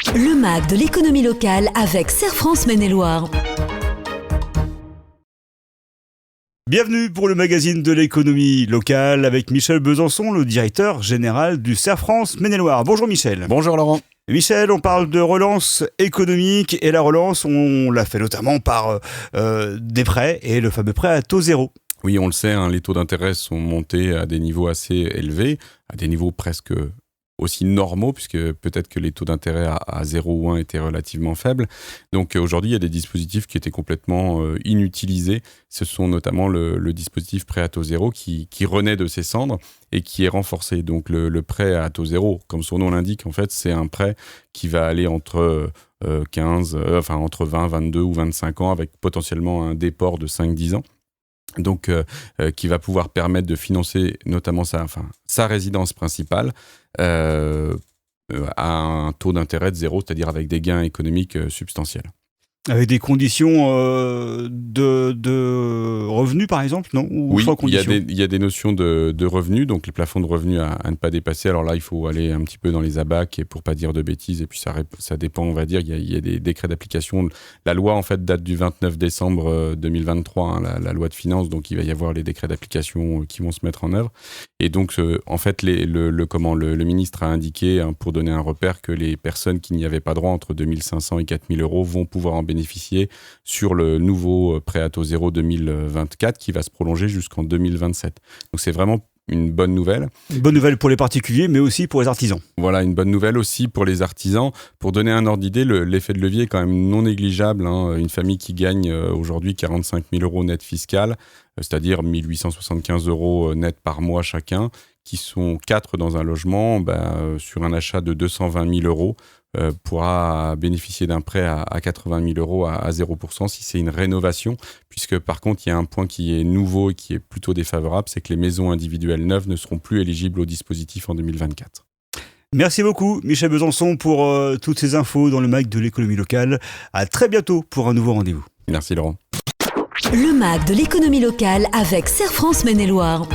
Le MAG de l'économie locale avec Serre France Maine-et-Loire. Bienvenue pour le magazine de l'économie locale avec Michel Besançon, le directeur général du Serre France Maine-et-Loire. Bonjour Michel. Bonjour Laurent. Michel, on parle de relance économique et la relance, on l'a fait notamment par des prêts et le fameux prêt à taux zéro. Oui, on le sait, les taux d'intérêt sont montés à des niveaux assez élevés, à des niveaux presque aussi normaux, puisque peut-être que les taux d'intérêt à 0 ou 1 étaient relativement faibles. Donc aujourd'hui, il y a des dispositifs qui étaient complètement inutilisés. Ce sont notamment le dispositif prêt à taux zéro qui renaît de ses cendres et qui est renforcé. Donc le prêt à taux zéro, comme son nom l'indique, en fait, c'est un prêt qui va aller entre 20, 22 ou 25 ans, avec potentiellement un déport de 5-10 ans. Donc, qui va pouvoir permettre de financer notamment sa résidence principale à un taux d'intérêt de zéro, c'est-à-dire avec des gains économiques substantiels. Avec des conditions de revenus, par exemple, non? Ou oui, sans conditions? il y a des notions de revenus, donc les plafonds de revenus à ne pas dépasser. Alors là, il faut aller un petit peu dans les ABAC et pour pas dire de bêtises, et puis ça dépend, on va dire. Il y a des décrets d'application. La loi, en fait, date du 29 décembre 2023, la loi de finances, donc il va y avoir les décrets d'application qui vont se mettre en œuvre. Et donc, en fait, le ministre a indiqué, pour donner un repère, que les personnes qui n'y avaient pas droit entre 2 500 et 4 000 euros vont pouvoir en bénéficier sur le nouveau prêt à taux zéro 2024 qui va se prolonger jusqu'en 2027. Donc c'est vraiment une bonne nouvelle. Une bonne nouvelle pour les particuliers, mais aussi pour les artisans. Voilà, une bonne nouvelle aussi pour les artisans. Pour donner un ordre d'idée, l'effet de levier est quand même non négligeable. Une famille qui gagne aujourd'hui 45 000 euros net fiscal, c'est-à-dire 1 875 euros net par mois chacun, qui sont 4 dans un logement, sur un achat de 220 000 euros, pourra bénéficier d'un prêt à 80 000 euros à 0% si c'est une rénovation, puisque par contre, il y a un point qui est nouveau et qui est plutôt défavorable, c'est que les maisons individuelles neuves ne seront plus éligibles au dispositif en 2024. Merci beaucoup Michel Besançon pour toutes ces infos dans le MAG de l'économie locale. À très bientôt pour un nouveau rendez-vous. Merci Laurent. Le MAG de l'économie locale avec Serre France Maine-et-Loire.